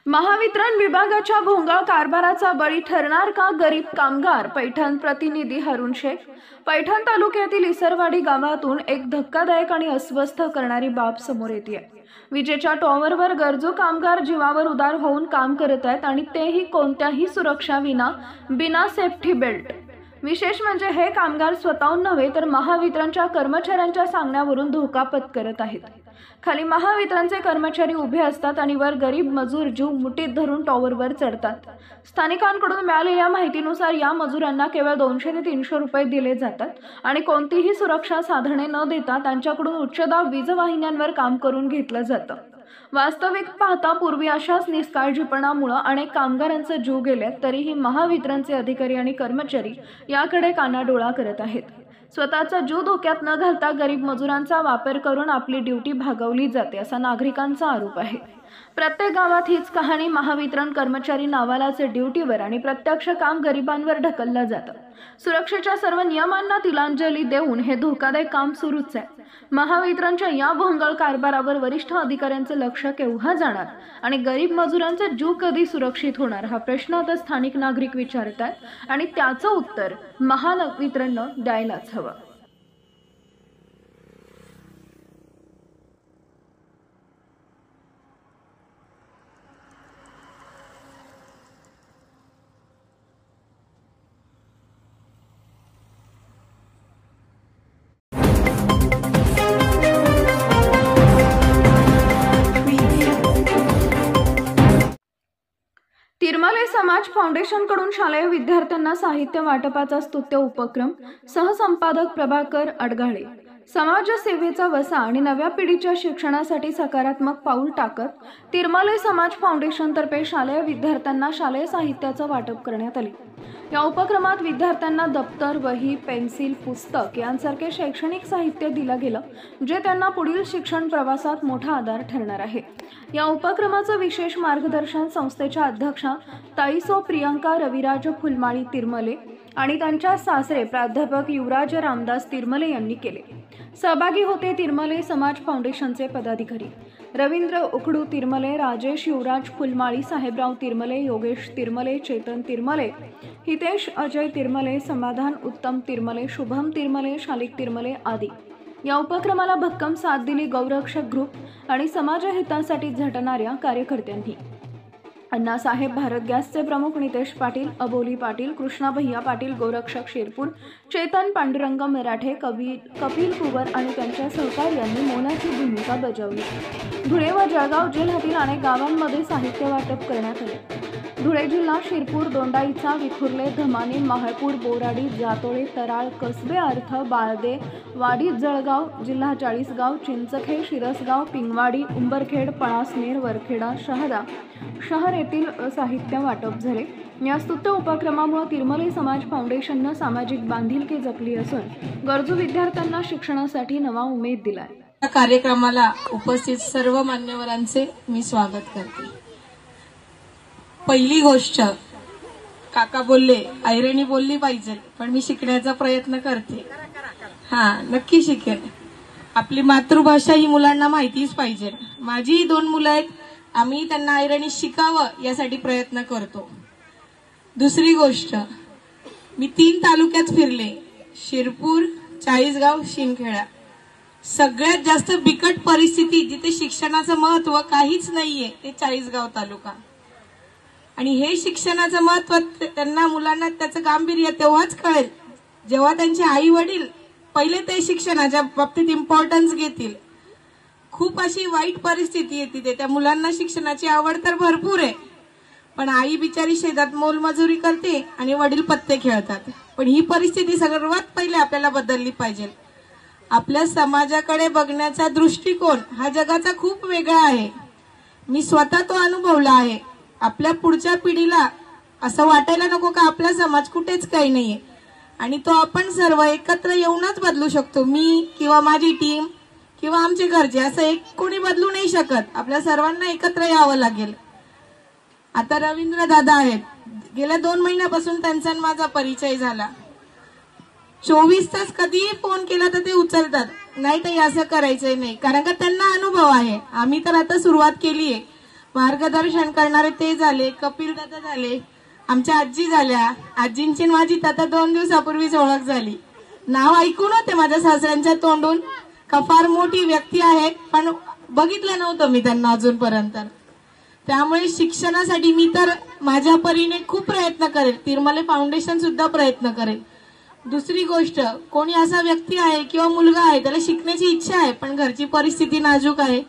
महावितरण विभागाच्या भोंगळ कारभाराचा बळी ठरणार का गरीब कामगार? पैठण प्रतिनिधी हरुण शेख। पैठण तालुक्यातील इसरवाडी गावातून एक धक्कादायक आणि अस्वस्थ करणारी बाब समोर येते। विजेच्या टॉवरवर गरजू कामगार जीवावर उदार होऊन काम करत आहेत आणि तेही कोणत्याही सुरक्षा विना, बिना सेफ्टी बेल्ट। विशेष म्हणजे हे कामगार स्वतःहून नव्हे तर महावितरणच्या कर्मचाऱ्यांच्या सांगण्यावरून धोका पत्करत आहेत। खाली महावितरणचे कर्मचारी उभे असतात आणि वर गरीब मजूर जीव मुठीत धरून टॉवरवर चढतात। स्थानिकांकडून मिळालेल्या माहितीनुसार या मजुरांना केवळ 200 ते 300 रुपये दिले जातात आणि कोणतीही सुरक्षा साधने न देता त्यांच्याकडून उच्चदाब वीज वाहिन्यांवर काम करून घेतलं जातं। वास्तविक पाहता पूर्वी अशाच निष्काळजीपणामुळे अनेक कामगारांचे जीव गेले, तरीही महावितरणचे अधिकारी आणि कर्मचारी याकडे कानाडोळा करत आहेत। स्वतःचा जीव धोक्यात न घालता गरीब मजुरांचा वापर करून आपली ड्युटी भागवली जाते असा नागरिकांचा आरोप आहे। प्रत्येक गावात हीच कहाणी। महावितरण कर्मचारी नावालाचे ड्युटीवर आणि प्रत्यक्ष काम गरिबांवर ढकललं जातं। सुरक्षेच्या सर्व नियमांना तिलांजली देऊन हे धोकादायक काम सुरूच आहे। महावितरणच्या या भोंगळ कारभारावर वरिष्ठ अधिकाऱ्यांचे लक्ष केव्हा जाणार आणि गरीब मजुरांचा जीव कधी सुरक्षित होणार हा प्रश्न आता स्थानिक नागरिक विचारतात आणि त्याचं उत्तर महावितरणनं द्यायलाच हवं। तिरमले समाज फाउंडेशनकडून शालेय विद्यार्थ्यांना साहित्य वाटपाचा स्तुत्य उपक्रम। सहसंपादक प्रभाकर अडगाळे। समाजसेवेचा वसा आणि नव्या पिढीच्या शिक्षणासाठी सकारात्मक पाऊल टाकत तिरमले समाज फाउंडेशनतर्फे शालेय विद्यार्थ्यांना शालेय साहित्याचं वाटप करण्यात आले। या उपक्रमात विद्यार्थ्यांना दप्तर, वही, पेन्सिल, पुस्तक यांसारखे शैक्षणिक साहित्य दिलं गेलं, जे त्यांना पुढील शिक्षण प्रवासात मोठा आधार ठरणार आहे। या उपक्रमाचं विशेष मार्गदर्शन संस्थेच्या अध्यक्षा ताईसो प्रियंका रविराज फुलमाळी तिरमले आणि त्यांच्या सासरे प्राध्यापक युवराज रामदास तिरमले यांनी केले। सहभागी होते तिरमले समाज फाउंडेशनचे पदाधिकारी रवींद्र उकडू तिरमले, राजेश युवराज फुलमाळी, साहेबराव तिरमले, योगेश तिरमले, चेतन तिरमले, हितेश अजय तिरमले, समाधान उत्तम तिरमले, शुभम तिरमले, शालिक तिरमले आदी। या उपक्रमाला भक्कम साथ दिली गौरक्षक ग्रुप आणि समाजहितासाठी झटणाऱ्या कार्यकर्त्यांनी। अण्णासाहेब भारत गॅसचे प्रमुख नितेश पाटील, अबोली पाटील, कृष्णा भैया पाटील, गोरक्षक शिरपूर, चेतन पांडुरंग मराठे, कपिल कुवर आणि त्यांच्या सहकार्यांनी मोलाची भूमिका बजावली। धुळे व जळगाव जिल्ह्यातील अनेक गावांमध्ये साहित्य वाटप करण्यात आले। धुळे जिल्हा शिरपूर, दोंडाईचा, विखुर्ले, धमानी, महाळपूर, बोराडी, जातोळे, तराळ, कसबे अर्थ, बाळदे, वाडी, जळगाव जिल्हा, चाळीसगाव, चिंचखे, शिरसगाव, पिंगवाडी, उंबरखेड, पळासनेर, वरखेडा, शहादा शहर येथील साहित्य वाटप झाले। या स्तुत्य उपक्रमामुळे तिरमले समाज फाउंडेशननं सामाजिक बांधिलकी जपली असून गरजू विद्यार्थ्यांना शिक्षणासाठी नवा उमेद दिलाय। या कार्यक्रमाला उपस्थित सर्व मान्यवरांचे मी स्वागत करते। पहिली गोष्ट, काका बोलले ऐरणी बोलली पाहिजे, पण मी शिकण्याचा प्रयत्न करते। नक्की शिकेल। आपली मातृभाषा ही मुलांना माहितीच पाहिजे। माझी 2 मुलं आहेत, आम्ही त्यांना ऐरणी शिकावं यासाठी प्रयत्न करतो। दुसरी गोष्ट, मी 3 तालुक्यात फिरले, शिरपूर, चाळीसगाव, शिंदखेडा। सगळ्यात जास्त बिकट परिस्थिती जिथे शिक्षणाचं महत्व काहीच नाहीये ते चाळीसगाव तालुका। आणि हे शिक्षणाचं महत्व त्यांना मुलांना त्याचं गांभीर्य तेव्हाच कळेल जेव्हा त्यांचे आई वडील पहिले ते शिक्षणाच्या बाबतीत इम्पॉर्टन्स घेतील। खूप अशी वाईट परिस्थिती येते तिथे, त्या मुलांना शिक्षणाची आवड तर भरपूर आहे, पण आई बिचारी शेतात मोलमजुरी करते आणि वडील पत्ते खेळतात। पण ही परिस्थिती सर्वात पहिले आपल्याला बदलली पाहिजे। आपल्या समाजाकडे बघण्याचा दृष्टिकोन हा जगाचा खूप वेगळा आहे। मी स्वतः तो अनुभवला आहे। आपल्या पुढच्या पिढीला असं वाटायला नको का आपला समाज कुठेच काही नाहीये आणि तो आपण सर्व एकत्र येऊनच बदलू शकतो। मी किंवा माझी टीम किंवा आमचे घरचे असं एक कोणी बदलू नाही शकत। आपल्या सर्वांना एकत्र यावं लागेल। आता रवींद्र दादा आहेत, गेल्या 2 महिन्यापासून त्यांचा माझा परिचय झाला। 24 तास कधीही फोन केला तर ते उचलतात, नाही ताई असं करायचंय नाही, कारण का त्यांना अनुभव आहे। आम्ही तर आता सुरुवात केलीये, मार्गदर्शन करणारे ते झाले, कपिल दादा झाले, आमच्या आजी झाल्या. आजींची आणि माझी आता 2 दिवसापूर्वीच ओळख झाली. नाव ऐकून होते माझ्या सासऱ्यांच्या तोंडून का फार मोठी व्यक्ती आहे, पण बघितलं नव्हतं मी त्यांना अजूनपर्यंत. त्यामुळे शिक्षणासाठी मी तर माझ्या परीने खूप प्रयत्न करेल. तिरमले फाउंडेशन सुद्धा प्रयत्न करेल. दुसरी गोष्ट, कोणी असा व्यक्ती आहे किंवा मुलगा आहे त्याला शिकण्याची इच्छा आहे पण घरची परिस्थिती नाजूक आहे,